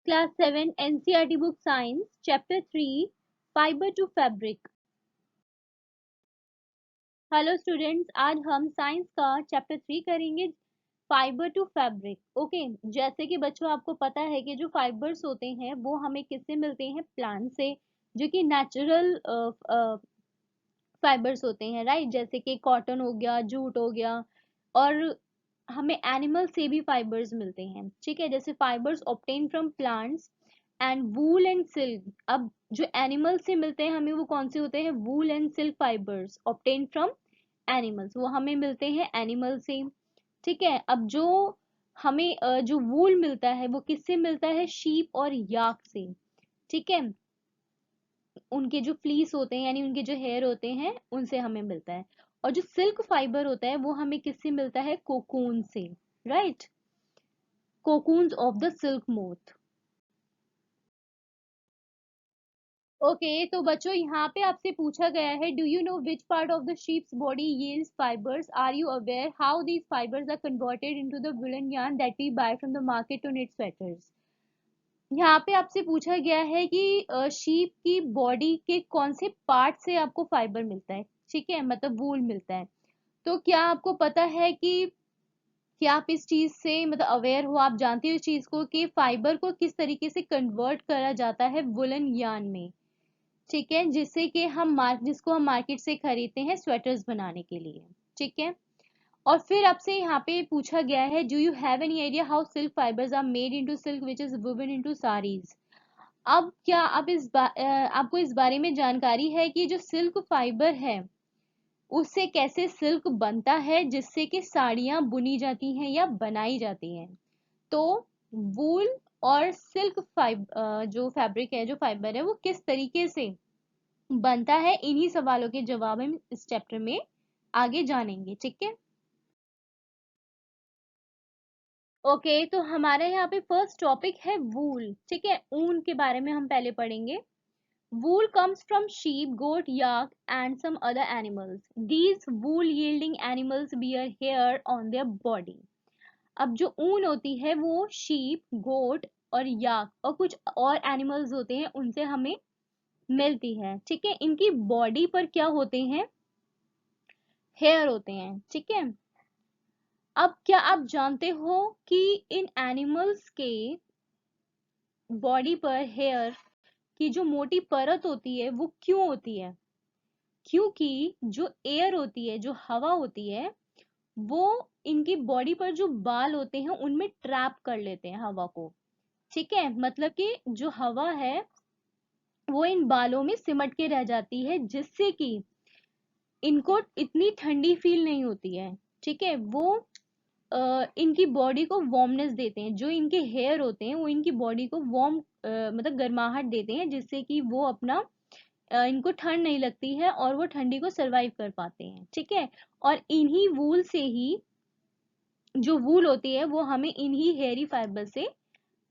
Class 7 NCERT book science chapter 3 fibre to fabric. Hello students, आज हम science का chapter 3 करेंगे, फाइबर टू फैब्रिक। ओके, जैसे कि बच्चों आपको पता है कि जो फाइबर्स होते हैं वो हमें किससे मिलते हैं? प्लांट से, जो कि नेचुरल फाइबर्स होते हैं, राइट। जैसे कि कॉटन हो गया, जूट हो गया, और हमें एनिमल से भी फाइबर्स मिलते हैं, ठीक है। जैसे fibres obtain from plants and wool and silk. अब जो एनिमल से मिलते हैं हमें, वो कौन से होते हैं? Wool and silk fibres obtain from animals, वो हमें मिलते हैं एनिमल से, ठीक है। अब जो हमें जो वूल मिलता है वो किससे मिलता है? शीप और याक से, ठीक है। उनके जो फ्लीस होते हैं, यानी उनके जो हेयर होते हैं, उनसे हमें मिलता है। और जो सिल्क फाइबर होता है वो हमें किससे मिलता है? कोकून से, right. Cocoons of the silk moth. Okay, तो बच्चों यहाँ पे आपसे पूछा गया है, do you know which part of the sheep's body yields fibres? Are you aware how these fibres are converted into the woollen yarn that we buy from the market to knit sweaters? यहाँ पे आपसे पूछा गया है कि sheep की body के कौन से पार्ट से आपको फाइबर मिलता है, ठीक है, मतलब वूल मिलता है। तो क्या आपको पता है कि क्या आप इस चीज से मतलब अवेयर हो, आप जानते हो इस चीज को कि फाइबर को किस तरीके से कन्वर्ट करा जाता है वुलन यार्न में, ठीक है, जिसको हम मार्केट से खरीदते हैं स्वेटर्स बनाने के लिए, ठीक है। और फिर आपसे यहाँ पे पूछा गया है, do you have any idea how silk fibres are made into silk which is woven into saris? अब क्या आप आपको इस बारे में जानकारी है कि जो सिल्क फाइबर है उससे कैसे सिल्क बनता है, जिससे कि साड़ियां बुनी जाती हैं या बनाई जाती हैं? तो वूल और सिल्क जो फैब्रिक है, जो फाइबर है, वो किस तरीके से बनता है, इन्हीं सवालों के जवाब हम इस चैप्टर में आगे जानेंगे, ठीक है। ओके, तो हमारे यहाँ पे फर्स्ट टॉपिक है वूल, ठीक है। ऊन के बारे में हम पहले पढ़ेंगे। Wool comes from sheep, goat, yak, and some other animals. These wool-yielding animals wear hair on their body. अब जो ऊन होती है वो शीप, गोट और याक और कुछ और एनिमल्स होते हैं, उनसे हमें मिलती है, ठीक है। इनकी बॉडी पर क्या होते हैं? हेयर होते हैं, ठीक है। अब क्या आप जानते हो कि इन एनिमल्स के बॉडी पर हेयर की जो मोटी परत होती है वो क्यों होती है? क्योंकि जो एयर होती है, जो हवा होती है, वो इनकी बॉडी पर जो बाल होते हैं उनमें ट्रैप कर लेते हैं हवा को, ठीक है। मतलब कि जो हवा है वो इन बालों में सिमट के रह जाती है, जिससे कि इनको इतनी ठंडी फील नहीं होती है, ठीक है। वो इनकी बॉडी को वार्मनेस देते हैं, जो इनके हेयर होते हैं वो इनकी बॉडी को वार्म मतलब गर्माहट देते हैं, जिससे कि वो अपना इनको ठंड नहीं लगती है और वो ठंडी को सरवाइव कर पाते हैं, ठीक है। और इन्हीं वूल से ही, जो वूल होती है वो हमें इन्हीं हेयरी फाइबर से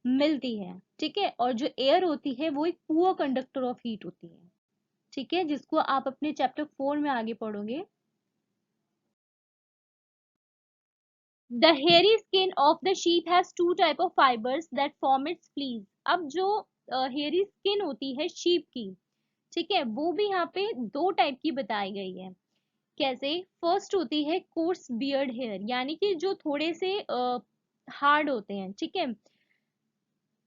मिलती है, ठीक है। और जो एयर होती है वो एक पुअर कंडक्टर ऑफ हीट होती है, ठीक है, जिसको आप अपने चैप्टर 4 में आगे पढ़ोगे। The hairy skin of the sheep has two type of fibers that form its fleece. अब जो hairy skin होती है sheep की, ठीक है, वो भी यहाँ पे दो टाइप की बताई गई है। कैसे? फर्स्ट होती है कोर्स बियर्ड हेयर, यानी कि जो थोड़े से हार्ड होते हैं, ठीक है।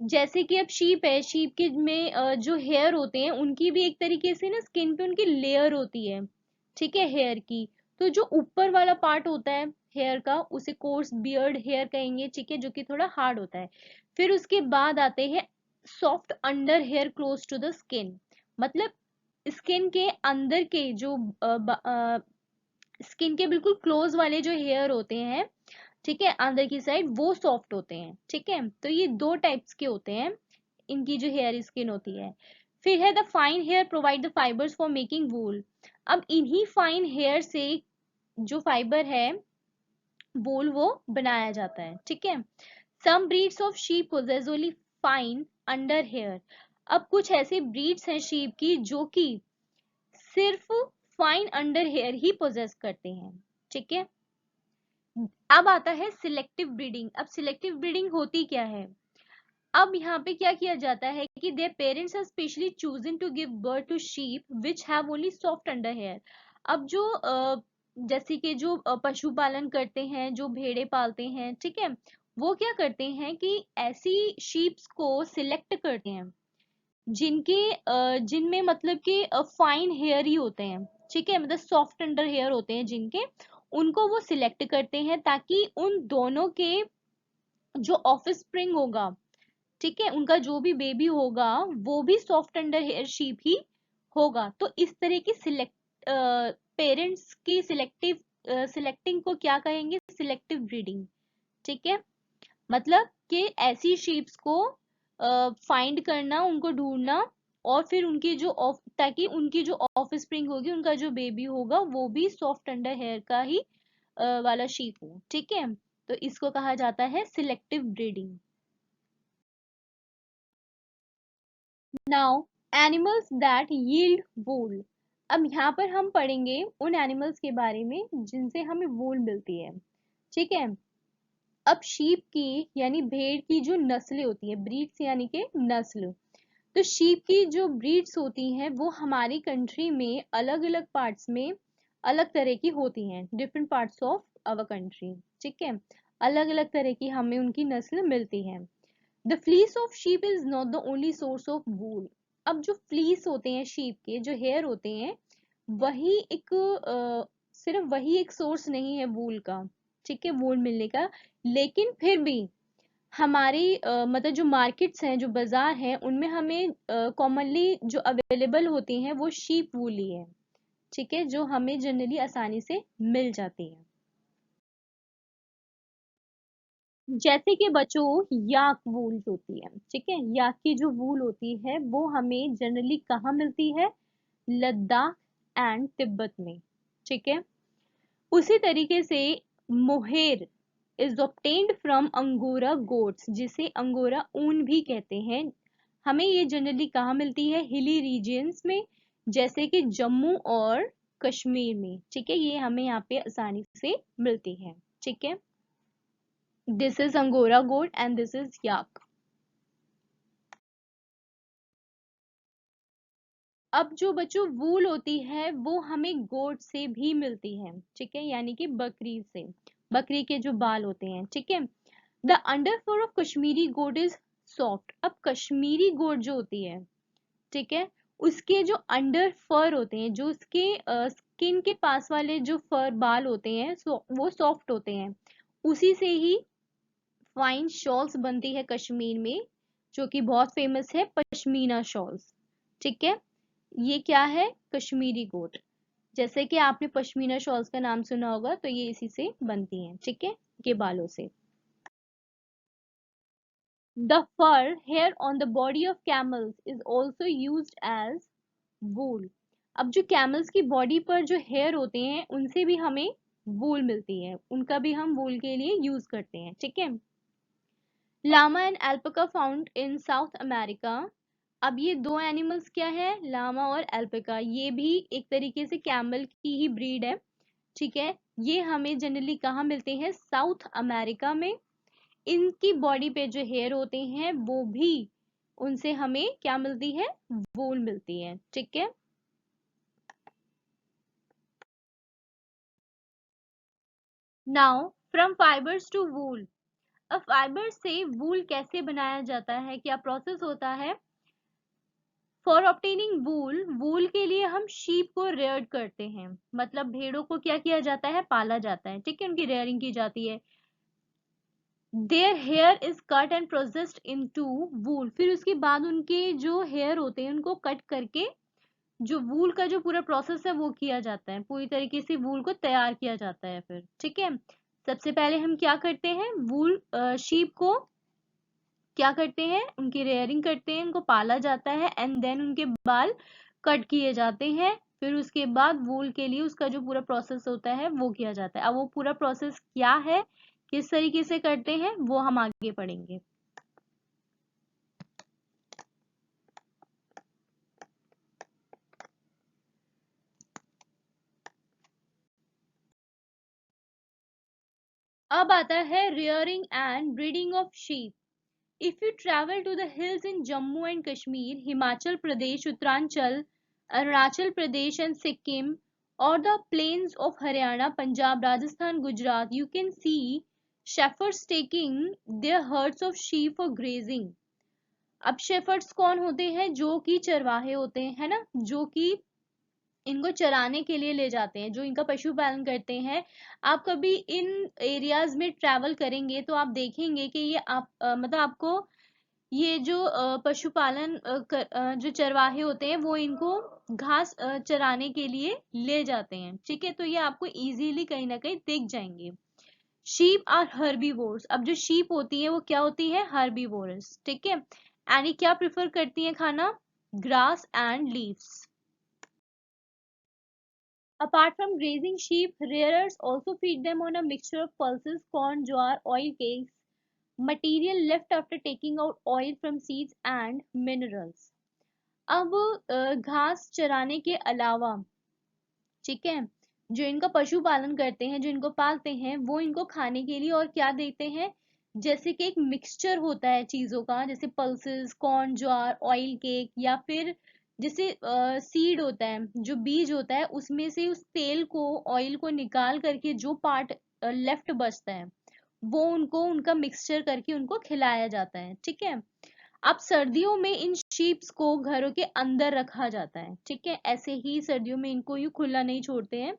जैसे कि अब शीप है, शीप के में जो हेयर होते हैं उनकी भी एक तरीके से ना स्किन पे उनकी लेयर होती है, ठीक है, हेयर की। तो जो ऊपर वाला पार्ट होता है हेयर का उसे कोर्स बियर्ड हेयर कहेंगे, ठीक है, जो कि थोड़ा हार्ड होता है। फिर उसके बाद आते हैं soft under hair close to the skin, मतलब स्किन के अंदर के जो स्किन के बिल्कुल क्लोज वाले जो हेयर होते हैं, ठीक है, अंदर की साइड, वो सॉफ्ट होते हैं, ठीक है। तो ये दो टाइप्स के होते हैं इनकी जो हेयर स्किन होती है। फिर है the fine hair provide the fibres for making wool. अब इन्हीं फाइन हेयर से जो फाइबर है वूल वो बनाया जाता है, ठीक है। Some breeds of sheep possess only fine under hair. अब कुछ ऐसे ब्रीड्स हैं शीप की जो कि सिर्फ फाइन अंडर हेयर ही पोजेस करते हैं, ठीक है। अब आता है सिलेक्टिव ब्रीडिंग। अब सिलेक्टिव ब्रीडिंग होती क्या है? अब यहाँ पे क्या किया जाता है कि their parents are specially chosen to give birth to sheep which have only soft under hair. अब जो जैसे कि जो पशुपालन करते हैं, जो भेड़े पालते हैं, ठीक है, वो क्या करते हैं कि ऐसी शीप्स को सिलेक्ट करते हैं जिनके जिनमें मतलब कि फाइन हेयर ही होते हैं, ठीक है, मतलब सॉफ्ट अंडर हेयर होते हैं जिनके, उनको वो सिलेक्ट करते हैं ताकि उन दोनों के जो ऑफस्प्रिंग होगा, ठीक है, उनका जो भी बेबी होगा वो भी सॉफ्ट अंडर हेयर शीप ही होगा। तो इस तरह की सिलेक्ट पेरेंट्स की सिलेक्टिंग को क्या कहेंगे, सिलेक्टिव ब्रीडिंग, ठीक है। मतलब कि ऐसी शीप्स को फाइंड करना, उनको ढूंढना, और फिर उनकी जो ऑफ ताकि उनकी जो ऑफ स्प्रिंग होगी, उनका जो बेबी होगा वो भी सॉफ्ट अंडर हेयर का ही वाला शीप हो, ठीक है। तो इसको कहा जाता है selective breeding. Now animals that yield wool. अब यहाँ पर हम पढ़ेंगे उन एनिमल्स के बारे में जिनसे हमें वूल मिलती है, ठीक है। अब शीप की यानी भेड़ की जो नस्लें होती है, ब्रीड्स यानी के नस्ल, तो शीप की जो ब्रीड्स होती हैं वो हमारी कंट्री में अलग अलग पार्ट्स में अलग तरह की होती हैं, different parts of our country, ठीक है। अलग अलग तरह की हमें उनकी नस्ल मिलती है। The fleece of sheep is not the only source of wool. अब जो फ्लीस होते हैं शीप के, जो हेयर होते हैं, वही एक सिर्फ वही एक सोर्स नहीं है वूल का, ठीक है, वूल मिलने का। लेकिन फिर भी हमारी मतलब जो मार्केट्स हैं, जो बाजार हैं, उनमें हमें कॉमनली जो अवेलेबल होती हैं वो शीप वूल ही है, ठीक है, जो हमें जनरली आसानी से मिल जाती है। जैसे कि बच्चों याक वूल होती है, ठीक है, याक की जो वूल होती है वो हमें जनरली कहाँ मिलती है, लद्दाख एंड तिब्बत में, ठीक है। उसी तरीके से mohair is obtained from angora goats, जिसे अंगोरा ऊन भी कहते हैं। हमें ये जनरली कहाँ मिलती है, हिली रीजियंस में, जैसे कि जम्मू और कश्मीर में, ठीक है, ये हमें यहाँ पे आसानी से मिलती है, ठीक है। This is angora goat and this is yak. अब जो बच्चों वूल होती है वो हमें गोट से भी मिलती है, ठीक है, यानी कि बकरी से, बकरी के जो बाल होते हैं, ठीक है। The under fur of Kashmiri goat is soft. अब कश्मीरी गोट जो होती है, ठीक है, उसके जो अंडर फर होते हैं, जो उसके स्किन के पास वाले जो फर बाल होते हैं, वो सॉफ्ट होते हैं। उसी से ही फाइन शॉल्स बनती है कश्मीर में, जो कि बहुत फेमस है, पश्मीना शॉल्स, ठीक है। ये क्या है, कश्मीरी गोट। जैसे कि आपने पश्मीना शॉल्स का नाम सुना होगा, तो ये इसी से बनती हैं, ठीक है, के बालों से। The fur hair on the body of camels is also used as wool. अब जो कैमल्स की बॉडी पर जो हेयर होते हैं उनसे भी हमें वूल मिलती है, उनका भी हम वूल के लिए यूज करते हैं, ठीक है। Llama and alpaca found in South America. अब ये दो एनिमल्स क्या है, लामा और एल्पका, ये भी एक तरीके से कैमल की ही ब्रीड है, ठीक है। ये हमें जनरली कहाँ मिलते हैं, साउथ अमेरिका में। इनकी बॉडी पे जो हेयर होते हैं वो भी, उनसे हमें क्या मिलती है, वूल मिलती है, ठीक है। नाउ फ्रॉम फाइबर्स टू वूल। अब फाइबर से वूल कैसे बनाया जाता है, क्या प्रोसेस होता है। फॉर ऑब्टेनिंग वूल, वूल के लिए हम शीप को रेयर्ड करते हैं, मतलब भेड़ों को क्या किया जाता है, पाला जाता है, ठीक है, उनकी रेयरिंग की जाती है। Their hair is cut and processed into wool, फिर उसके बाद उनके जो हेयर होते हैं उनको कट करके जो वूल का जो पूरा प्रोसेस है वो किया जाता है, पूरी तरीके से वूल को तैयार किया जाता है फिर, ठीक है। सबसे पहले हम क्या करते हैं, वूल शीप को क्या करते हैं, उनकी रेयरिंग करते हैं, उनको पाला जाता है, एंड देन उनके बाल कट किए जाते हैं। फिर उसके बाद वूल के लिए उसका जो पूरा प्रोसेस होता है वो किया जाता है। अब वो पूरा प्रोसेस क्या है, किस तरीके से करते हैं, वो हम आगे पढ़ेंगे। अब आता है rearing and breeding of sheep. If you travel to the hills in Jammu and Kashmir, Himachal Pradesh, Uttaranchal, Arunachal Pradesh and Sikkim, or the plains of Haryana, Punjab, Rajasthan, Gujarat, you can see shepherds taking their herds of sheep for grazing. अब shepherd's कौन होते हैं? जो कि चरवाहे होते हैं, है ना, जो कि इनको चराने के लिए ले जाते हैं, जो इनका पशुपालन करते हैं। आप कभी इन एरियाज में ट्रैवल करेंगे तो आप देखेंगे कि ये आप मतलब आपको ये जो पशुपालन जो चरवाहे होते हैं वो इनको घास चराने के लिए ले जाते हैं, ठीक है। तो ये आपको इजीली कहीं ना कहीं दिख जाएंगे। Sheep are herbivores. अब जो शीप होती है वो क्या होती है? हर्बीवोरस, ठीक है। एंड ये क्या प्रेफर करती हैं खाना? Grass and leaves. Apart from grazing sheep, rearers also feed them on a mixture of pulses, corn, jowar, oil cakes, material left after taking out oil from seeds and minerals. अब घास चराने के अलावा, ठीक है, जो इनका पशुपालन करते हैं, जो इनको पालते हैं, वो इनको खाने के लिए और क्या देते हैं? जैसे कि एक मिक्सचर होता है चीजों का, जैसे पल्सेस, कॉर्न, ज्वार, ऑयल केक, या फिर जैसे सीड होता है, जो बीज होता है, उसमें से उस तेल को, ऑयल को निकाल करके जो पार्ट लेफ्ट बचता है वो उनको उनका मिक्सचर करके उनको खिलाया जाता है, ठीक है। अब सर्दियों में इन शीप्स को घरों के अंदर रखा जाता है, ठीक है। ऐसे ही सर्दियों में इनको यूं खुला नहीं छोड़ते हैं।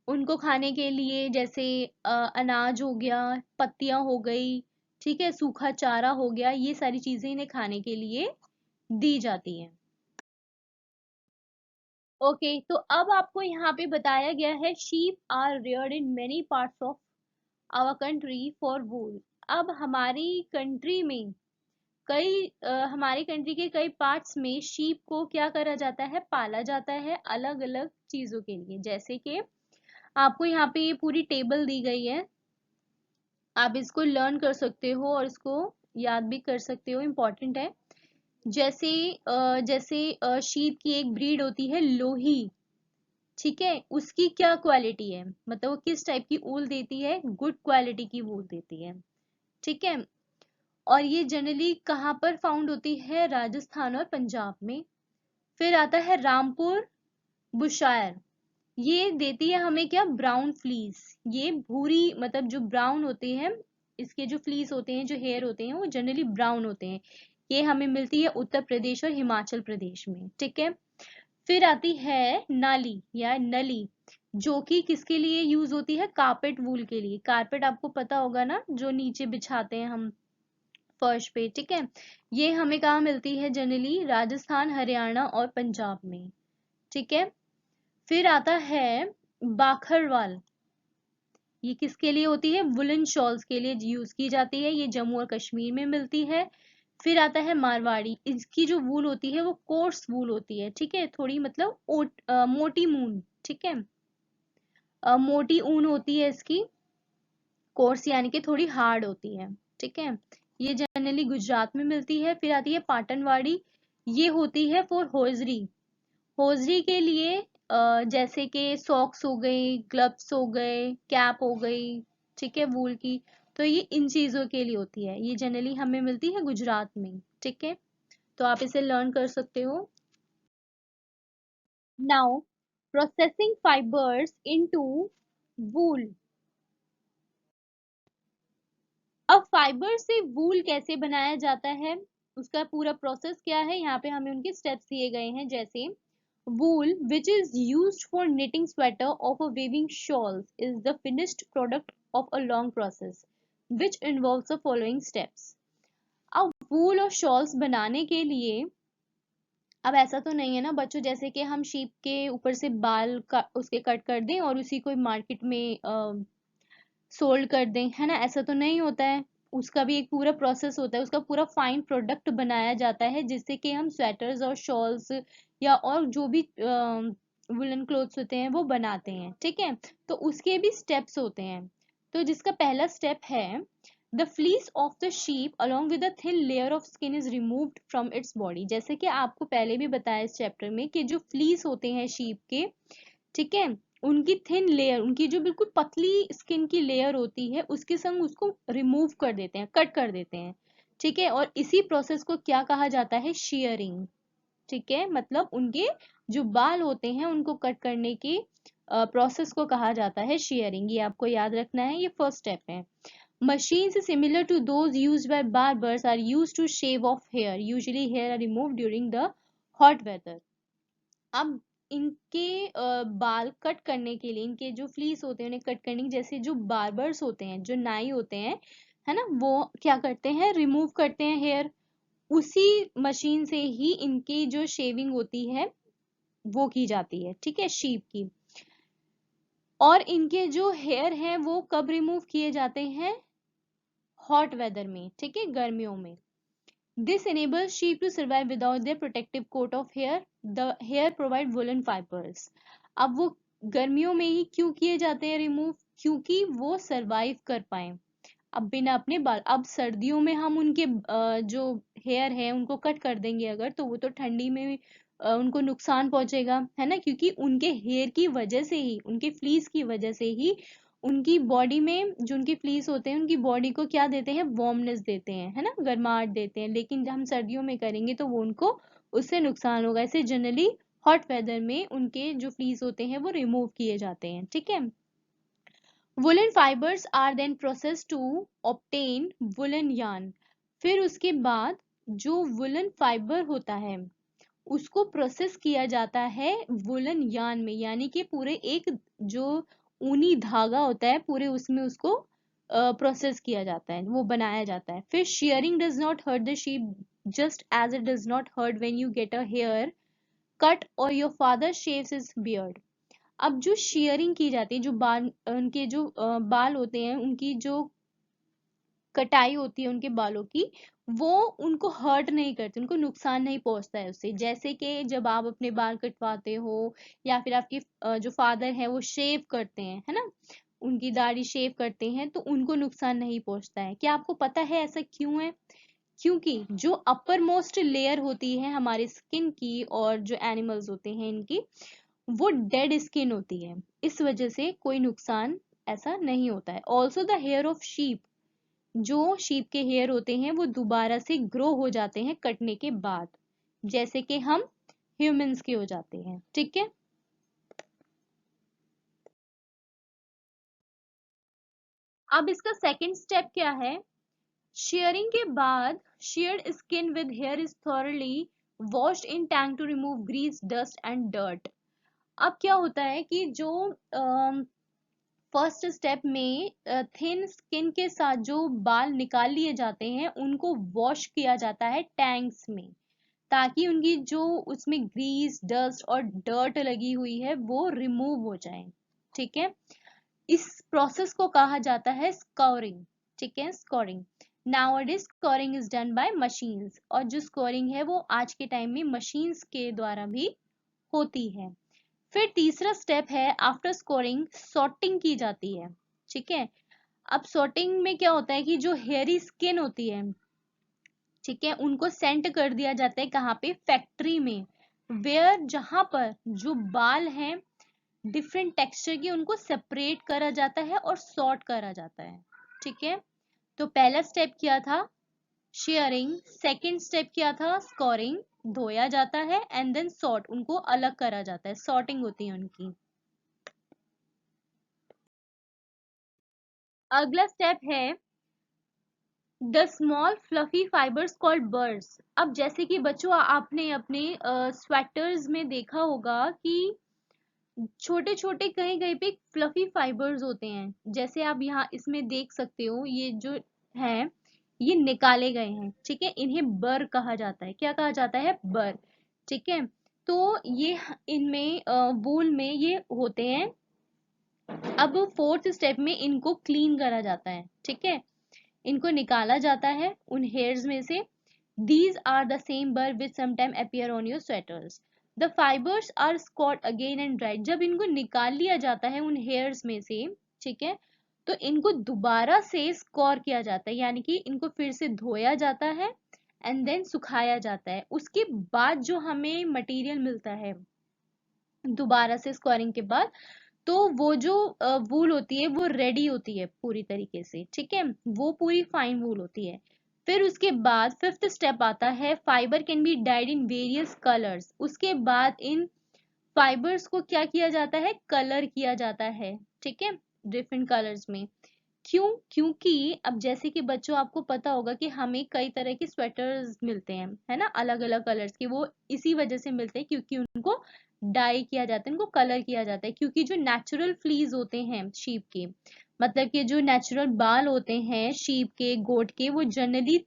उनको खाने के लिए जैसे अनाज हो गया, पत्तियां हो गई, ठीक है, सूखा चारा हो गया, ये सारी चीजें इन्हें खाने के लिए दी जाती हैं। ओके, तो अब आपको यहाँ पे बताया गया है sheep are reared in many parts of our country for wool. अब हमारी कंट्री में हमारी कंट्री के कई पार्ट्स में शीप को क्या करा जाता है? पाला जाता है अलग अलग चीजों के लिए। जैसे कि आपको यहाँ पे ये पूरी टेबल दी गई है, आप इसको लर्न कर सकते हो और इसको याद भी कर सकते हो, इम्पोर्टेंट है। जैसे शीप की एक ब्रीड होती है लोही, ठीक है, उसकी क्या क्वालिटी है, मतलब वो किस टाइप की ऊल देती है? गुड क्वालिटी की वूल देती है, ठीक है। और ये जनरली कहाँ पर फाउंड होती है? राजस्थान और पंजाब में। फिर आता है रामपुर बुशायर, ये देती है हमें क्या? Brown fleece. ये भूरी, मतलब जो ब्राउन होते हैं, इसके जो फ्लीस होते हैं, जो हेयर होते हैं, वो जनरली ब्राउन होते हैं। ये हमें मिलती है उत्तर प्रदेश और हिमाचल प्रदेश में, ठीक है। फिर आती है नाली या नली, जो कि किसके लिए यूज होती है? कारपेट वूल के लिए। कारपेट आपको पता होगा ना, जो नीचे बिछाते हैं हम फर्श पे, ठीक है। ये हमें कहाँ मिलती है? जनरली राजस्थान, हरियाणा और पंजाब में, ठीक है। फिर आता है बाखरवाल, ये किसके लिए होती है? वुलन शॉल्स के लिए यूज की जाती है, ये जम्मू और कश्मीर में मिलती है। फिर आता है मारवाड़ी, इसकी जो वूल होती है वो कोर्स वूल होती है, ठीक है, थोड़ी मतलब मोटी ऊन, ठीक है, मोटी ऊन होती है इसकी, कोर्स यानी कि थोड़ी हार्ड होती है, ठीक है। ये जनरली गुजरात में मिलती है। फिर आती है पाटनवाड़ी, ये होती है फॉर होजरी, होजरी के लिए, जैसे कि सॉक्स हो गई, ग्लव्स हो गए, कैप हो गई, ठीक है, वूल की। तो ये इन चीजों के लिए होती है, ये जनरली हमें मिलती है गुजरात में, ठीक है। तो आप इसे लर्न कर सकते हो। नाउ प्रोसेसिंग फाइबर्स इनटू वूल। अब फाइबर से वूल कैसे बनाया जाता है, उसका पूरा प्रोसेस क्या है, यहाँ पे हमें उनके स्टेप्स दिए गए हैं। जैसे wool which is used for knitting sweater or for weaving shawls is the finished product of a long process which involves the following steps। अब वूल और शॉल्स बनाने के लिए, अब ऐसा तो नहीं है ना बच्चों, जैसे कि हम शीप के ऊपर से बाल का उसके कट कर दें और उसी को मार्केट में सोल्ड कर दें, है ना, ऐसा तो नहीं होता है। उसका भी एक पूरा प्रोसेस होता है, उसका पूरा फाइन प्रोडक्ट बनाया जाता है, जिससे कि हम स्वेटर्स और शॉल्स या और जो भी वुलन क्लोथ्स होते हैं वो बनाते हैं, ठीक है। तो उसके भी स्टेप्स होते हैं। तो जिसका पहला स्टेप है, the fleece of the sheep along with a thin layer of skin is removed from its body. जैसे कि आपको पहले भी बताया इस चैप्टर में कि जो फ्लीस होते हैं शीप के, ठीक है, उनकी थिन लेयर, उनकी जो बिल्कुल पतली स्किन की लेयर होती है, उसके संग उसको रिमूव कर देते हैं, कट कर देते हैं, ठीक है। और इसी प्रोसेस को क्या कहा जाता है? शेयरिंग। ठीक है, मतलब उनके जो बाल होते हैं उनको कट करने की प्रोसेस को कहा जाता है शेयरिंग। ये आपको याद रखना है, ये फर्स्ट स्टेप है। Machines similar to those used by barbers are used to shave off hair. Usually hair are removed during the hot weather. अब इनके बाल कट करने के लिए, इनके जो फ्लीस होते हैं उन्हें कट करने के, जैसे जो बार्बर्स होते हैं, जो नाई होते हैं, है ना, वो क्या करते हैं? रिमूव करते हैं हेयर। उसी मशीन से ही इनकी जो शेविंग होती है वो की जाती है। ठीक है, शीप की। और इनके जो हेयर हैं वो कब रिमूव किए जाते हैं? हॉट वेदर में। ठीक है, गर्मियों में। This enables sheep to survive without their protective coat of hair. The hair provide woolen fibers. अब वो गर्मियों में ही क्यों किए जाते हैं रिमूव? क्योंकि वो सरवाइव कर पाए अब बिना अपने बाल। अब सर्दियों में हम उनके जो हेयर है उनको कट कर देंगे अगर, तो वो तो ठंडी में उनको नुकसान पहुंचेगा, है ना, क्योंकि उनके हेयर की वजह से ही, उनके फ्लीस की वजह से ही उनकी बॉडी में, जो उनके फ्लीस होते हैं उनकी बॉडी को क्या देते हैं? वार्मनेस देते हैं, है ना, गर्माहट देते हैं। लेकिन जब हम सर्दियों में करेंगे तो वो उनको उससे नुकसान होगा। इससे जनरली हॉट वेदर में उनके जो फ्लीस होते हैं वो रिमूव किए जाते हैं। ठीक है। Woollen fibres are then process to obtain woollen yarn. फिर उसके बाद जो वुलन फाइबर होता है उसको प्रोसेस किया जाता है वुलन यार्न में, यानी कि पूरे एक जो ऊनी धागा होता है पूरे उसमें उसको प्रोसेस किया जाता है, वो बनाया जाता है। फिर shearing does not hurt the sheep just as it does not hurt when you get a hair cut or your father shaves his beard. अब जो शेयरिंग की जाती है, जो बाल, उनके जो बाल होते हैं उनकी जो कटाई होती है उनके बालों की, वो उनको हर्ट नहीं करती, उनको नुकसान नहीं पहुंचता है उससे। जैसे कि जब आप अपने बाल कटवाते हो या फिर आपके जो फादर है वो शेव करते हैं, है ना, उनकी दाढ़ी शेव करते हैं, तो उनको नुकसान नहीं पहुंचता है। क्या आपको पता है ऐसा क्यों है? क्योंकि जो अपर मोस्ट लेयर होती है हमारे स्किन की और जो एनिमल्स होते हैं इनकी, वो डेड स्किन होती है, इस वजह से कोई नुकसान ऐसा नहीं होता है। Also the hair of sheep, जो शीप के हेयर होते हैं वो दोबारा से ग्रो हो जाते हैं कटने के बाद, जैसे कि हम ह्यूमंस के हो जाते हैं। ठीक है। अब इसका सेकंड स्टेप क्या है? शेयरिंग के बाद sheared skin with hair is thoroughly washed in tank to remove grease, dust and dirt. अब क्या होता है कि जो फर्स्ट स्टेप में थिन स्किन के साथ जो बाल निकाल लिए जाते हैं उनको वॉश किया जाता है टैंक्स में, ताकि उनकी जो उसमें ग्रीस, डस्ट और डर्ट लगी हुई है वो रिमूव हो जाए। ठीक है। इस प्रोसेस को कहा जाता है स्कोरिंग। ठीक है, scoring. Nowadays scoring is done by machines, और जो स्कोरिंग है वो आज के टाइम में मशीन्स के द्वारा भी होती है। फिर तीसरा स्टेप है आफ्टर स्कोरिंग सॉर्टिंग की जाती है। ठीक है। अब सॉर्टिंग में क्या होता है कि जो हेयरी स्किन होती है, ठीक है, उनको सेंड कर दिया जाता है कहाँ पे? फैक्ट्री में, वेयर जहां पर जो बाल हैं डिफरेंट टेक्सचर के उनको सेपरेट करा जाता है और सॉर्ट करा जाता है। ठीक है। तो पहला स्टेप क्या था? शेयरिंग। सेकंड स्टेप क्या था? स्कोरिंग। धोया जाता है एंड देन सॉर्ट, उनको अलग करा जाता है, सॉर्टिंग होती है उनकी। अगला स्टेप है the small fluffy fibres called birds. अब जैसे कि बच्चों आपने अपने स्वेटर्स में देखा होगा कि छोटे छोटे कहीं कहीं पे फ्लफी फाइबर्स होते हैं, जैसे आप यहाँ इसमें देख सकते हो, ये जो है ये निकाले गए हैं। ठीक है, इन्हें बर कहा जाता है। क्या कहा जाता है? बर। ठीक है। तो ये इनमें वूल में ये होते हैं। अब फोर्थ स्टेप में इनको क्लीन करा जाता है। ठीक है, इनको निकाला जाता है उन हेयर्स में से। These are the same burr which sometimes appear on your sweaters. The fibers are scoured again and dried. जब इनको निकाल लिया जाता है उन हेयर्स में से, ठीक है, तो इनको दोबारा से स्कोर किया जाता है, यानी कि इनको फिर से धोया जाता है एंड देन सुखाया जाता है। उसके बाद जो हमें मटेरियल मिलता है दोबारा से स्कोरिंग के बाद, तो वो जो वूल होती है वो रेडी होती है पूरी तरीके से। ठीक है, वो पूरी फाइन वूल होती है। फिर उसके बाद फिफ्थ स्टेप आता है fibre can be died in various colours. उसके बाद इन फाइबर्स को क्या किया जाता है, कलर किया जाता है, ठीक है, डिफरेंट कलर्स में। क्यों? क्योंकि अब जैसे कि बच्चों आपको पता होगा कि हमें कई तरह के स्वेटर्स मिलते हैं, है ना, अलग अलग कलर्स के, वो इसी वजह से मिलते हैं क्योंकि उनको डाई किया जाता है, उनको कलर किया जाता है। क्योंकि जो नेचुरल फ्लीज होते हैं शीप के, मतलब कि जो नेचुरल बाल होते हैं शीप के, गोट के, वो जनरली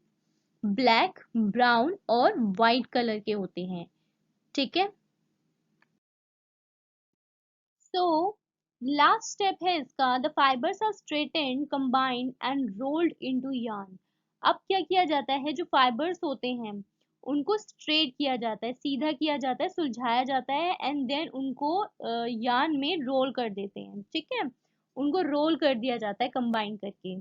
ब्लैक, ब्राउन और वाइट कलर के होते हैं, ठीक है। सो लास्ट स्टेप है इसका, the fibres are straightened, combined and rolled into yarn. अब क्या किया जाता है, जो फाइबर्स होते हैं उनको स्ट्रेट किया जाता है, सीधा किया जाता है, सुलझाया जाता है, एंड देन उनको यार्न में रोल कर देते हैं, ठीक है, उनको रोल कर दिया जाता है कंबाइन करके।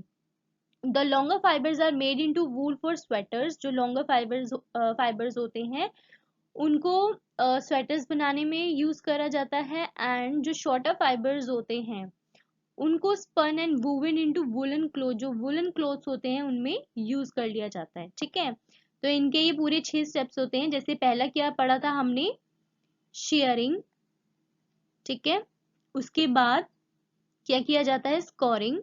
The longer fibres are made into wool for sweaters. जो लॉन्गर फाइबर्स होते हैं उनको स्वेटर्स बनाने में यूज करा जाता है, एंड जो शॉर्टर फाइबर्स होते हैं उनको spun and woven into woollen cloth, जो वुलन क्लोथ्स होते हैं उनमें यूज कर लिया जाता है, ठीक है। तो इनके ये पूरे 6 स्टेप्स होते हैं। जैसे पहला क्या पढ़ा था हमने, शेयरिंग, ठीक है। उसके बाद क्या किया जाता है, स्कोरिंग,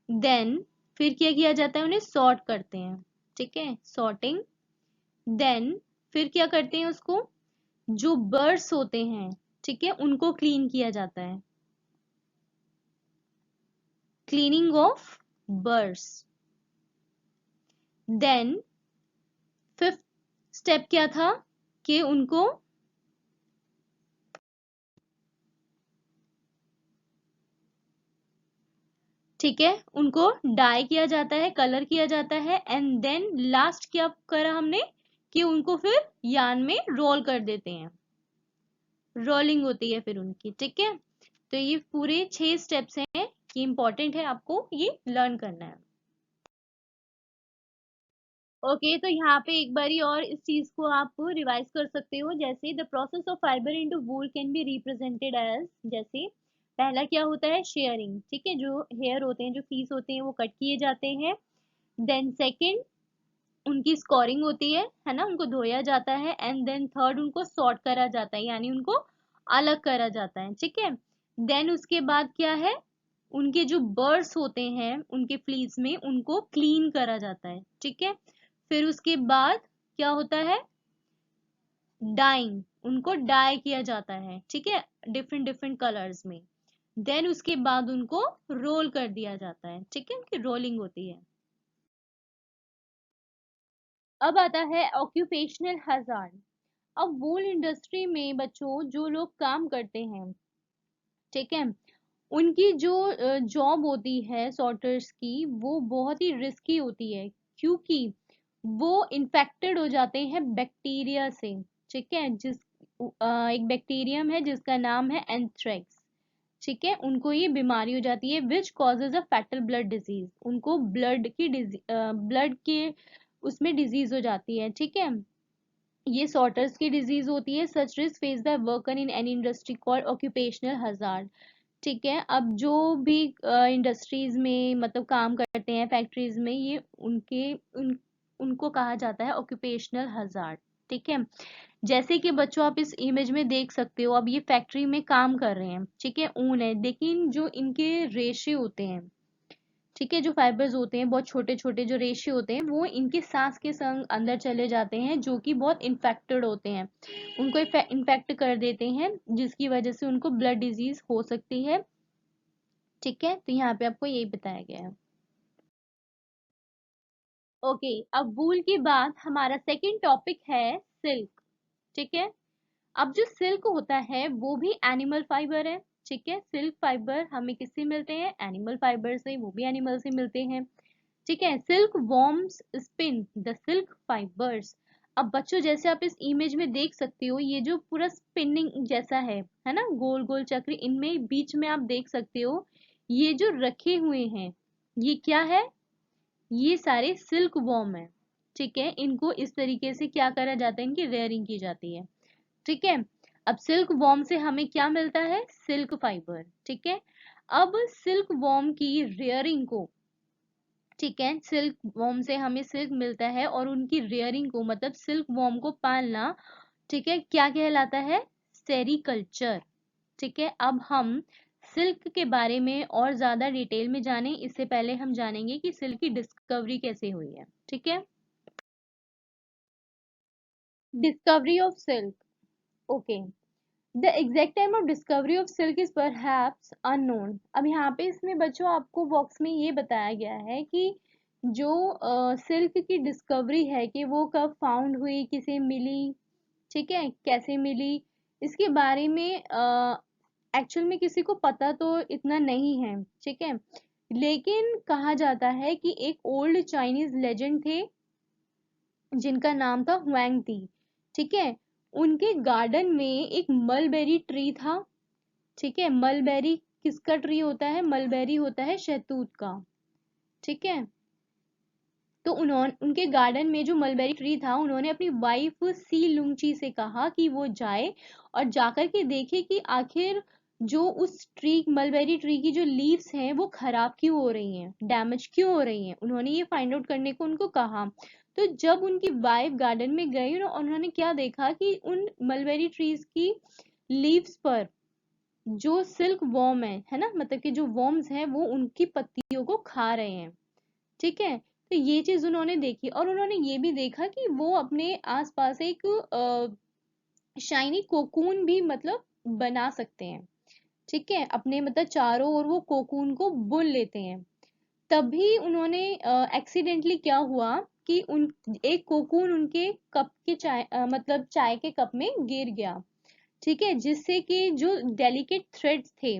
देन फिर क्या किया जाता है, उन्हें सॉर्ट करते हैं, ठीक है, सॉर्टिंग। देन फिर क्या करते हैं, उसको जो बर्ड्स होते हैं, ठीक है, उनको क्लीन किया जाता है, cleaning of burrs. Then fifth step क्या था कि उनको, ठीक है, उनको डाई किया जाता है, कलर किया जाता है, एंड देन लास्ट क्या करा हमने कि उनको फिर यार्न में रोल कर देते हैं, रोलिंग होती है फिर उनकी, ठीक है। तो ये पूरे 6 स्टेप्स हैं, ये इंपॉर्टेंट है, आपको ये लर्न करना है। ओके तो यहाँ पे एक बारी और इस चीज को आप रिवाइज कर सकते हो। जैसे the process of fibre into wool can be represented as, जैसे पहला क्या होता है, शेयरिंग, ठीक है, जो हेयर होते हैं, जो फीस होते हैं वो कट किए जाते हैं। देन सेकंड उनकी स्कोरिंग होती है ना, उनको धोया जाता है, एंड देन थर्ड उनको सॉर्ट करा जाता है, यानी उनको अलग करा जाता है, ठीक है। देन उसके बाद क्या है, उनके जो बर्ड्स होते हैं उनके फ्लीज में उनको क्लीन करा जाता है, ठीक है। फिर उसके बाद क्या होता है, डाइंग, उनको डाई किया जाता है, ठीक है, डिफरेंट डिफरेंट कलर्स में। देन उसके बाद उनको रोल कर दिया जाता है, ठीक है, उनकी रोलिंग होती है। अब आता है ऑक्यूपेशनल हजार्ड। अब वूल इंडस्ट्री में बच्चों जो लोग काम करते हैं, ठीक है, उनकी जो जॉब होती है सॉर्टर्स की, वो बहुत ही रिस्की होती है, क्योंकि वो इन्फेक्टेड हो जाते हैं बैक्टीरिया से, ठीक है, एक बैक्टीरियम है जिसका नाम है एंथ्रेक्स, ठीक है, उनको ये बीमारी हो जाती है which causes a fatal blood disease, उनको ब्लड के उसमें डिजीज हो जाती है, ठीक है, ये सॉर्टर्स की डिजीज होती है। सच risk face by worker in any industry called occupational hazard, ठीक है। अब जो भी इंडस्ट्रीज में मतलब काम करते हैं फैक्ट्रीज में, ये उनको कहा जाता है ऑक्यूपेशनल हजार्ड, ठीक है। जैसे कि बच्चों आप इस इमेज में देख सकते हो, अब ये फैक्ट्री में काम कर रहे हैं, ठीक है, ऊन है, लेकिन जो इनके रेशे होते हैं, ठीक है, जो फाइबर्स होते हैं बहुत छोटे छोटे, जो रेशे होते हैं वो इनके सांस के संग अंदर चले जाते हैं, जो कि बहुत इन्फेक्टेड होते हैं, उनको इन्फेक्ट कर देते हैं, जिसकी वजह से उनको ब्लड डिजीज हो सकती है, ठीक है। तो यहाँ पे आपको यही बताया गया है। ओके अब वूल के बाद हमारा सेकंड टॉपिक है सिल्क, ठीक है। अब जो सिल्क होता है वो भी एनिमल फाइबर है, ठीक है, सिल्क फाइबर हमें किससे मिलते हैं, एनिमल फाइबर से, वो भी एनिमल से मिलते हैं, ठीक है। Silk worms spin the silk fibres. अब बच्चों जैसे आप इस इमेज में देख सकते हो, ये जो पूरा स्पिनिंग जैसा है ना, गोल गोल चक्र, इनमें बीच में आप देख सकते हो ये जो रखे हुए हैं, ये क्या है, ये सारे सिल्क वॉर्म है, ठीक है। इनको इस तरीके से क्या करा जाता है, इनकी रेयरिंग की जाती है, ठीक है। अब सिल्क वॉर्म से हमें क्या मिलता है, सिल्क फाइबर, ठीक है। अब सिल्क वॉर्म की रेयरिंग को, ठीक है, सिल्क वॉर्म से हमें सिल्क मिलता है और उनकी रेयरिंग को मतलब सिल्क वॉर्म को पालना, ठीक है, क्या कहलाता है? सेरीकल्चर। ठीक है, अब हम सिल्क के बारे में और ज्यादा डिटेल में जानें इससे पहले हम जानेंगे कि सिल्क की डिस्कवरी कैसे हुई है। ठीक है, discovery of silk. Okay, the exact time of discovery of silk is perhaps unknown. अब यहाँ पे इसमें बच्चों आपको बॉक्स में ये बताया गया है कि जो सिल्क की डिस्कवरी है कि वो कब फाउंड हुई, किसे मिली, ठीक है, कैसे मिली, इसके बारे में एक्चुअल में किसी को पता तो इतना नहीं है। ठीक है, लेकिन कहा जाता है कि एक ओल्ड चाइनीज लेजेंड थे जिनका नाम था हुआंग टी। ठीक है, उनके गार्डन में एक मलबेरी ट्री था। ठीक है, मलबेरी किसका ट्री होता है? मलबेरी होता है शहतूत का। ठीक है, तो उन्होंने उनके गार्डन में जो मलबेरी ट्री था, उन्होंने अपनी वाइफ सी लुंगची से कहा कि वो जाए और जाकर के देखे कि आखिर जो उस ट्री मलबेरी ट्री की जो लीव्स हैं वो खराब क्यों हो रही हैं, डैमेज क्यों हो रही हैं। उन्होंने ये फाइंड आउट करने को उनको कहा। तो जब उनकी वाइफ गार्डन में गई ना, उन्होंने क्या देखा कि उन मलबेरी ट्रीज की लीव्स पर जो सिल्क वॉर्म है ना, मतलब कि जो वॉर्म्स हैं वो उनकी पत्तियों को खा रहे हैं। ठीक है, तो ये चीज उन्होंने देखी और उन्होंने ये भी देखा कि वो अपने आसपास एक शाइनी कोकून भी मतलब बना सकते हैं। ठीक है, अपने मतलब चारों ओर वो कोकून को बुन लेते हैं। तभी उन्होंने एक्सीडेंटली क्या हुआ कि उन एक कोकून उनके कप के चाय मतलब चाय के कप में गिर गया। ठीक है, जिससे कि जो डेलिकेट थ्रेड्स थे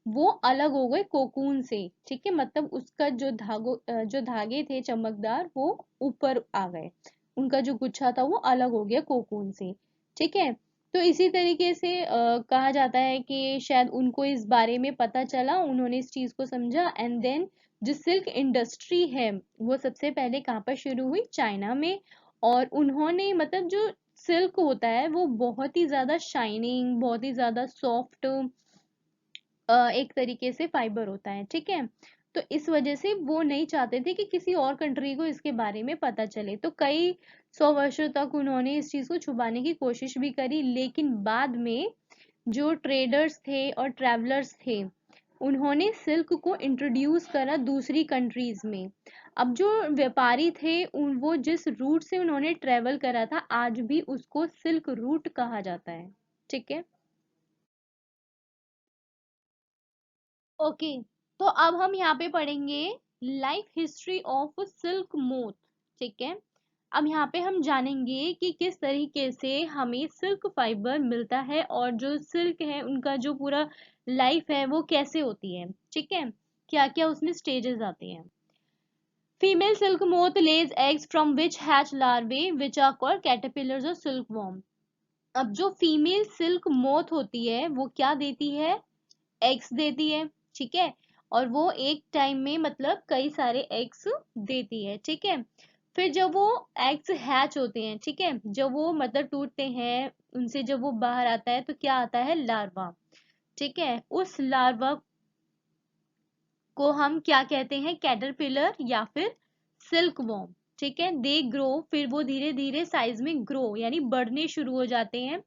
वो अलग हो गए कोकून से। ठीक है, मतलब उसका जो धागे थे चमकदार वो ऊपर आ गए, उनका जो गुच्छा था वो अलग हो गया कोकून से। ठीक है, तो इसी तरीके से कहा जाता है कि शायद उनको इस बारे में पता चला, उन्होंने इस चीज को समझा एंड देन जो सिल्क इंडस्ट्री है वो सबसे पहले कहाँ पर शुरू हुई? चाइना में। और उन्होंने मतलब जो सिल्क होता है वो बहुत ही ज्यादा शाइनिंग, बहुत ही ज्यादा सॉफ्ट एक तरीके से फाइबर होता है। ठीक है, तो इस वजह से वो नहीं चाहते थे कि किसी और कंट्री को इसके बारे में पता चले, तो कई 100 वर्षों तक उन्होंने इस चीज को छुपाने की कोशिश भी करी। लेकिन बाद में जो ट्रेडर्स थे और ट्रैवलर्स थे उन्होंने सिल्क को इंट्रोड्यूस करा दूसरी कंट्रीज में। अब जो व्यापारी थे वो जिस रूट से उन्होंने ट्रेवल करा था आज भी उसको सिल्क रूट कहा जाता है। ठीक है, ओके, तो अब हम यहाँ पे पढ़ेंगे life history of silk moth. ठीक है, अब यहाँ पे हम जानेंगे कि किस तरीके से हमें सिल्क फाइबर मिलता है और जो सिल्क है उनका जो पूरा लाइफ है वो कैसे होती है। ठीक है, क्या क्या उसमें स्टेजेस आते हैं। Female silk moth lays eggs from which hatch larvae which are called caterpillars or silkworm। अब जो फीमेल सिल्क मोथ होती है वो क्या देती है? एग्स देती है। ठीक है, और वो एक टाइम में मतलब कई सारे एग्स देती है। ठीक है, फिर जब वो एग्स हैच होते हैं, ठीक है, जब वो मतलब टूटते हैं उनसे जब वो बाहर आता है तो क्या आता है? लार्वा। ठीक है, उस लार्वा को हम क्या कहते हैं? कैटरपिलर या फिर सिल्क वॉर्म। ठीक है, दे ग्रो, फिर वो धीरे धीरे साइज में ग्रो यानी बढ़ने शुरू हो जाते हैं।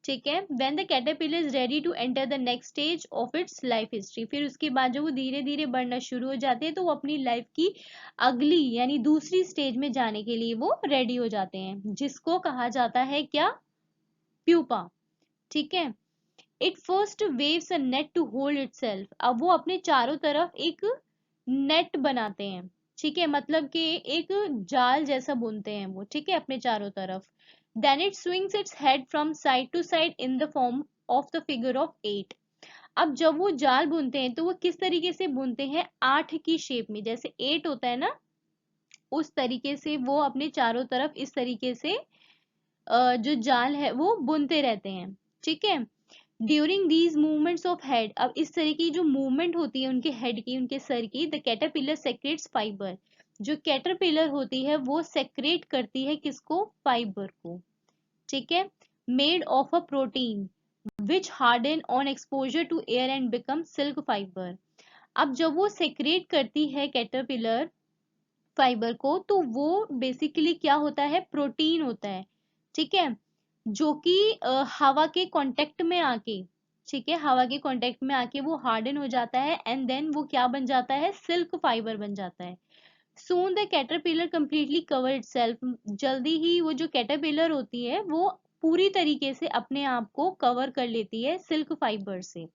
ठीक है, when the caterpillar is ready to enter the next stage of its life history, फिर उसके बाद जब वो धीरे धीरे बढ़ना शुरू हो जाते हैं तो वो अपनी लाइफ की अगली यानी दूसरी स्टेज में जाने के लिए वो रेडी हो जाते हैं, जिसको कहा जाता है क्या? प्यूपा। ठीक है, it first weaves a net to hold itself. अब वो अपने चारों तरफ एक नेट बनाते हैं। ठीक है, मतलब कि एक जाल जैसा बुनते हैं वो। ठीक है, अपने चारों तरफ। Then it swings its head from side to side in the form of the figure of 8। अब जब वो जाल बुनते हैं तो वो किस तरीके से बुनते हैं? 8 की शेप में, जैसे 8 होता है ना उस तरीके से वो अपने चारों तरफ इस तरीके से जो जाल है वो बुनते रहते हैं। ठीक है, during these movements of head, अब इस तरह की जो मूवमेंट होती है उनके हेड की, उनके सर की, द कैटरपिलर सेक्रेट्स फाइबर। जो कैटरपिलर होती है वो सेक्रेट करती है किसको? फाइबर को। ठीक है, made of a protein which harden on exposure to air and become silk fibre. अब जब वो सेक्रेट करती है कैटरपिलर फाइबर को, तो वो बेसिकली क्या होता है, प्रोटीन होता है, ठीक है, जो कि हवा के कांटेक्ट में आके, ठीक है, हवा के कांटेक्ट में आके वो हार्डन हो जाता है एंड देन वो क्या बन जाता है, सिल्क फाइबर बन जाता है। Soon the caterpillar completely cover itself, जल्दी ही वो जो कैटरपिलर होती है वो पूरी तरीके से अपने आप को कवर कर लेती है सिल्क फाइबर से,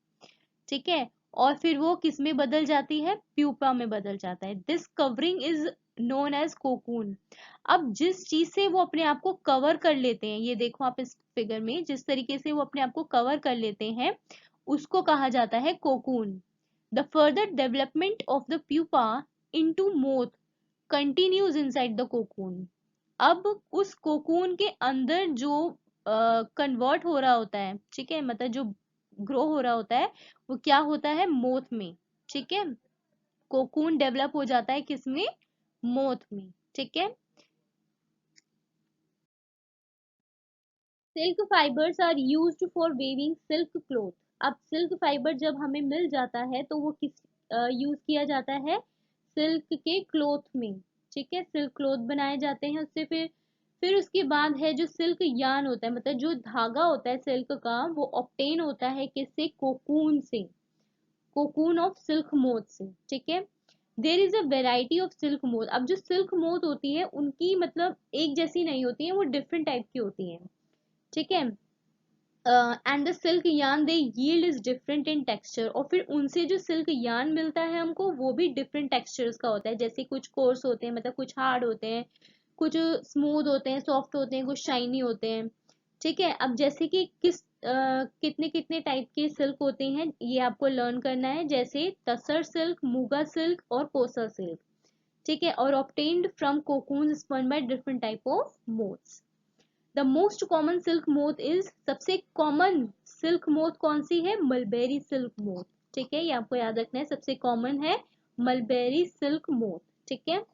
ठीक है, और फिर वो किस में बदल जाती है, प्यूपा में बदल जाता है। This covering is known as cocoon. अब जिस चीज से वो अपने आप को कवर कर लेते हैं, ये देखो आप इस फिगर में, जिस तरीके से वो अपने आप को कवर कर लेते हैं उसको कहा जाता है cocoon. The further development of the pupa into moth continues inside the cocoon. अब उस कोकून के अंदर जो कन्वर्ट हो रहा होता है, ठीक है, मतलब जो ग्रो हो रहा होता है वो क्या होता है, मोथ में, ठीक है, कोकून डेवलप हो जाता है किसमें, मोथ में, ठीक है। Silk fibres are used for weaving silk cloth. अब सिल्क फाइबर जब हमें मिल जाता है तो वो किस यूज किया जाता है, सिल्क के क्लोथ में, ठीक है, सिल्क क्लोथ बनाए जाते हैं उससे। फिर उसके बाद है जो सिल्क यार्न होता है, मतलब जो धागा होता है सिल्क का, वो ऑब्टेन होता है किससे, कोकून से, कोकून ऑफ सिल्क मोथ से, ठीक है। There is a variety of silk moth. अब जो सिल्क मोथ होती है उनकी मतलब एक जैसी नहीं होती है, वो डिफरेंट टाइप की होती है, ठीक है। And the silk yarn they yield is different in texture, और फिर उनसे जो सिल्क यार्न मिलता है हमको वो भी डिफरेंट टेक्सचर्स का होता है, जैसे कुछ कोर्स होते हैं, मतलब कुछ हार्ड होते हैं, कुछ स्मूथ होते हैं, सॉफ्ट होते हैं, कुछ शाइनी होते हैं, ठीक है। अब जैसे कि कितने कितने टाइप के सिल्क होते हैं ये आपको लर्न करना है, जैसे तसर सिल्क, मुगा सिल्क और कोसा सिल्क, ठीक है, और obtained from cocoon spun by different type of moths. The most common silk moth is, सबसे कॉमन सिल्क मोथ कौन सी है, मलबेरी सिल्क मोथ, ठीक है, ये आपको याद रखना है, सबसे कॉमन है मलबेरी सिल्क मोथ, ठीक है।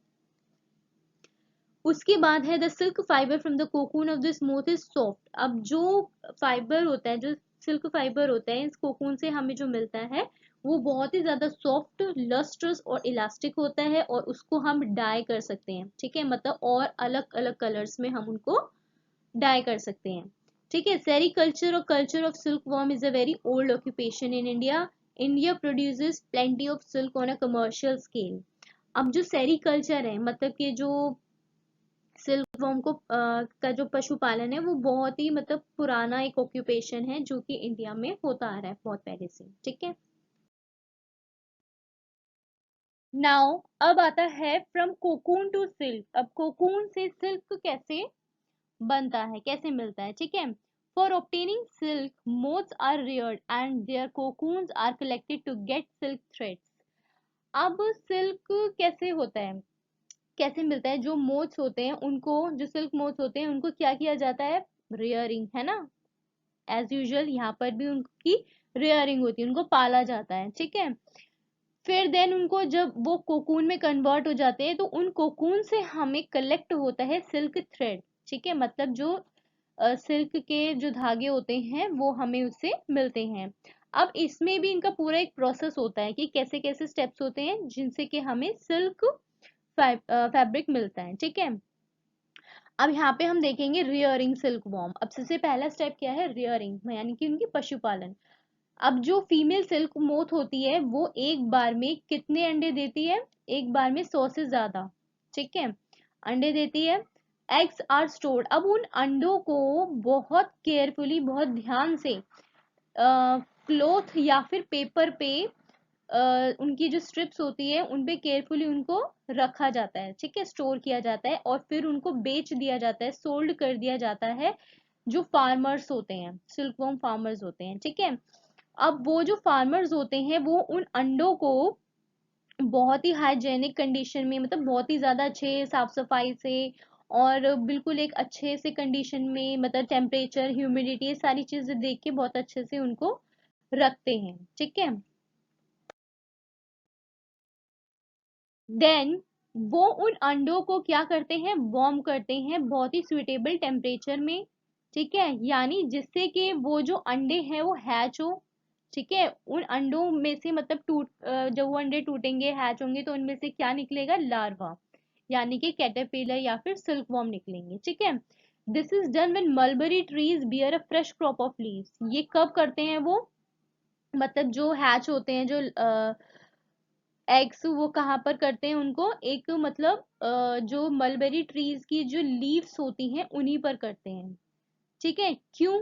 उसके बाद है the silk fibre from the cocoon of this moth is soft. अब जो फाइबर होता है, जो सिल्क फाइबर होता है इस कोकून से हमें जो मिलता है वो बहुत ही ज्यादा सॉफ्ट, लस्ट्रस और इलास्टिक होता है, और उसको हम डाई कर सकते हैं, ठीक है, मतलब और अलग अलग कलर्स में हम उनको डाई कर सकते हैं, ठीक है। सेरीकल्चर और culture of silk worm is a very old occupation in India. India produces plenty of silk on a commercial scale. अब जो सेरीकल्चर है, मतलब कि जो सिल्क वर्म को का जो पशुपालन है वो बहुत ही मतलब पुराना एक ऑक्यूपेशन है जो कि इंडिया में होता आ रहा है बहुत पहले से, ठीक है। नाउ अब आता है फ्रॉम कोकून टू सिल्क। अब कोकून से सिल्क कैसे बनता है, कैसे मिलता है, ठीक है। For obtaining silk moths are reared and their cocoons are collected to get silk threads. अब सिल्क कैसे होता है, कैसे मिलता है, जो मोथ्स होते हैं उनको, जो सिल्क मोथ्स होते हैं उनको क्या किया जाता है, रेयरिंग, है ना, एज यूजुअल यहाँ पर भी उनकी रेयरिंग होती है, उनको पाला जाता है, ठीक है। फिर देन उनको जब वो कोकून में कन्वर्ट हो जाते हैं तो उन कोकून से हमें कलेक्ट होता है सिल्क थ्रेड, ठीक है, मतलब जो सिल्क के जो धागे होते हैं वो हमें उससे मिलते हैं। अब इसमें भी इनका पूरा एक प्रोसेस होता है कि कैसे कैसे स्टेप्स होते हैं जिनसे कि हमें सिल्क फैब्रिक मिलता है, ठीक है। अब यहाँ पे हम देखेंगे रियरिंग सिल्क वॉर्म। अब सबसे पहला स्टेप क्या है, रियरिंग, यानी कि उनकी पशुपालन। अब जो फीमेल सिल्क मोथ होती है वो एक बार में कितने अंडे देती है, एक बार में 100 से ज्यादा, ठीक है, अंडे देती है। Eggs are stored. अब उन अंडों को बहुत केयरफुली, बहुत ध्यान से क्लोथ या फिर पेपर पे उनकी जो स्ट्रिप्स होती है उन पे केयरफुली उनको रखा जाता है, ठीक है, स्टोर किया जाता है, और फिर उनको बेच दिया जाता है, सोल्ड कर दिया जाता है जो फार्मर्स होते हैं, सिल्कवॉर्म फार्मर्स होते हैं, ठीक है। अब वो जो फार्मर्स होते हैं वो उन अंडों को बहुत ही हाइजेनिक कंडीशन में, मतलब बहुत ही ज्यादा अच्छे साफ सफाई से और बिल्कुल एक अच्छे से कंडीशन में, मतलब टेम्परेचर, ह्यूमिडिटी, ये सारी चीजें देख के बहुत अच्छे से उनको रखते हैं, ठीक है। देन वो उन अंडों को क्या करते हैं, वार्म करते हैं बहुत ही सुइटेबल टेम्परेचर में, ठीक है, यानी जिससे कि वो जो अंडे हैं वो हैच हो, ठीक है। उन अंडों में से मतलब जब वो अंडे टूटेंगे, हैच होंगे, तो उनमें से क्या निकलेगा, लार्वा। यानी कि कैटरपिलर या फिर सिल्क वॉर्म निकलेंगे, ठीक है। This is done when mulberry trees bear a fresh crop of leaves. ये कब करते हैं वो, मतलब जो हैच होते हैं, जो एग्स, वो कहाँ पर करते हैं उनको, एक मतलब जो मलबेरी ट्रीज की जो लीव्स होती हैं उन्हीं पर करते हैं, ठीक है। क्यों?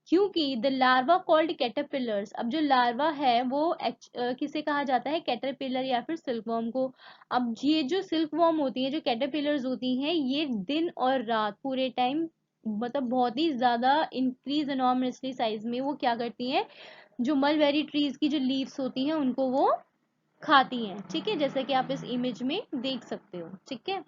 क्योंकि द लार्वा कॉल्ड कैटरपिलर्स, अब जो लार्वा है वो किसे कहा जाता है, कैटरपिलर या फिर सिल्कवॉर्म को। अब ये जो सिल्कवॉर्म होती है, जो कैटरपिलर्स होती हैं, ये दिन और रात पूरे टाइम मतलब बहुत ही ज्यादा इंक्रीज एनॉर्मसली साइज में वो क्या करती हैं, जो मलबेरी ट्रीज की जो लीव्स होती हैं उनको वो खाती हैं, ठीक है, जैसे कि आप इस इमेज में देख सकते हो, ठीक है।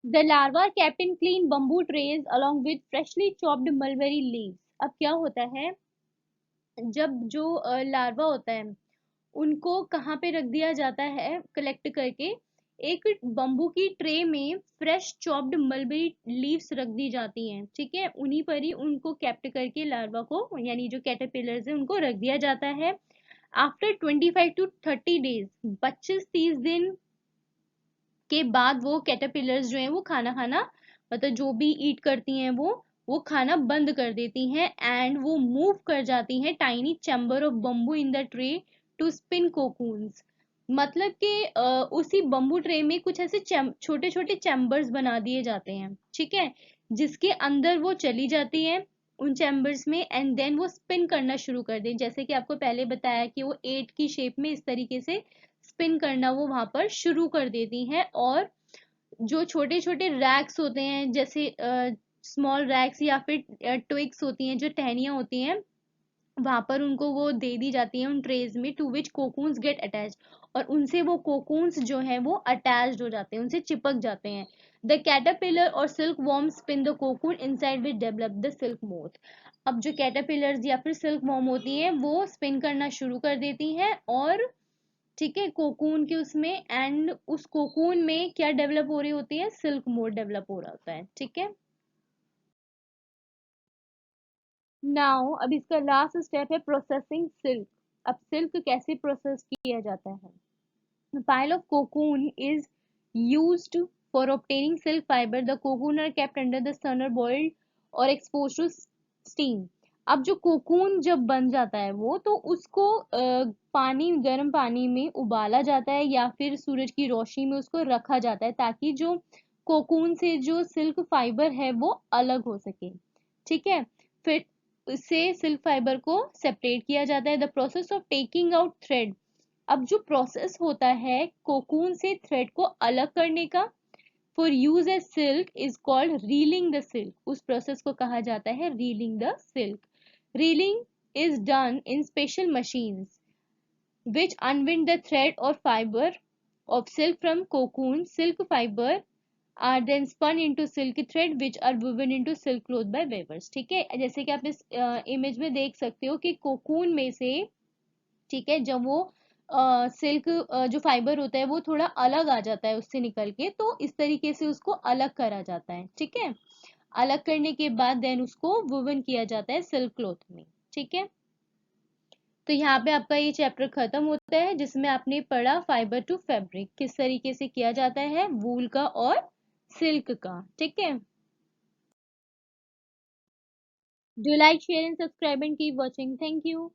The larva are kept in clean bamboo trays along with freshly chopped mulberry leaves. अब क्या होता है, जब जो लार्वा होता है उनको कहाँ पे रख दिया जाता है कलेक्ट करके, एक बम्बू की ट्रे में फ्रेश चॉप्ड मलबेरी लीव्स रख दी जाती हैं, ठीक है, उन्हीं पर ही उनको कैप्ट करके लार्वा को, यानी जो कैटरपिलर्स है, उनको रख दिया जाता है। आफ्टर 25 to 30 days, 25-30 दिन के बाद वो कैटरपिलर्स जो हैं वो खाना खाना, मतलब जो भी ईट करती हैं वो खाना बंद कर देती हैं, एंड वो मूव कर जाती हैं tiny chamber of bamboo in the tray to spin cocoons. मतलब कि उसी बम्बू ट्रे में कुछ ऐसे छोटे छोटे चैम्बर्स बना दिए जाते हैं, ठीक है, जिसके अंदर वो चली जाती हैं उन चैम्बर्स में, एंड देन वो स्पिन करना शुरू कर दें, जैसे कि आपको पहले बताया कि वो 8 की शेप में इस तरीके से स्पिन करना वो वहां पर शुरू कर देती हैं। और जो छोटे छोटे रैक्स होते हैं, जैसे स्मॉल रैक्स या फिर ट्विग्स होती हैं, जो टहनियां होती हैं, वहां पर उनको वो दे दी जाती है उन ट्रेज में, to which cocoons get attach, और उनसे वो कोकून्स जो है वो अटैच्ड हो जाते हैं, उनसे चिपक जाते हैं। द कैटरपिलर और silk worm spin the cocoon inside which develop the silk moth. अब जो कैटरपिलर्स या फिर सिल्क वॉर्म होती हैं वो स्पिन करना शुरू कर देती हैं, और ठीक है, कोकून के उसमें, एंड उस कोकून में क्या डेवलप हो रही होती है, सिल्क मोड डेवलप हो रहा होता है, ठीक है। नाउ अब इसका लास्ट स्टेप है प्रोसेसिंग सिल्क। अब सिल्क कैसे प्रोसेस किया जाता है। A pile of cocoon is used for obtaining silk fiber. The cocoon are kept under the sun or boiled or exposed to steam. अब जो कोकून जब बन जाता है वो, तो उसको पानी, गर्म पानी में उबाला जाता है या फिर सूरज की रोशनी में उसको रखा जाता है, ताकि जो कोकून से जो सिल्क फाइबर है वो अलग हो सके, ठीक है। फिर उससे सिल्क फाइबर को सेपरेट किया जाता है। The process of taking out thread, अब जो प्रोसेस होता है कोकून से थ्रेड को अलग करने का, for use as silk, is called reeling the silk. उस प्रोसेस को कहा जाता है reeling the silk. Reeling is done in special machines which unwind the thread or fiber of silk from cocoon. Silk fiber are then spun into silk thread which are woven into silk cloth by weavers, ठीक है। जैसे कि आप इस image में देख सकते हो कि कोकून में से, ठीक है, जब वो सिल्क जो फाइबर होता है वो थोड़ा अलग आ जाता है उससे निकल के, तो इस तरीके से उसको अलग करा जाता है, ठीक है। अलग करने के बाद देन उसको वुवन किया जाता है सिल्क क्लॉथ में, ठीक है। तो यहाँ पे आपका ये चैप्टर खत्म होता है, जिसमें आपने पढ़ा फाइबर टू फैब्रिक किस तरीके से किया जाता है, वूल का और सिल्क का, ठीक है। Do like share and subscribe and keep watching, thank you.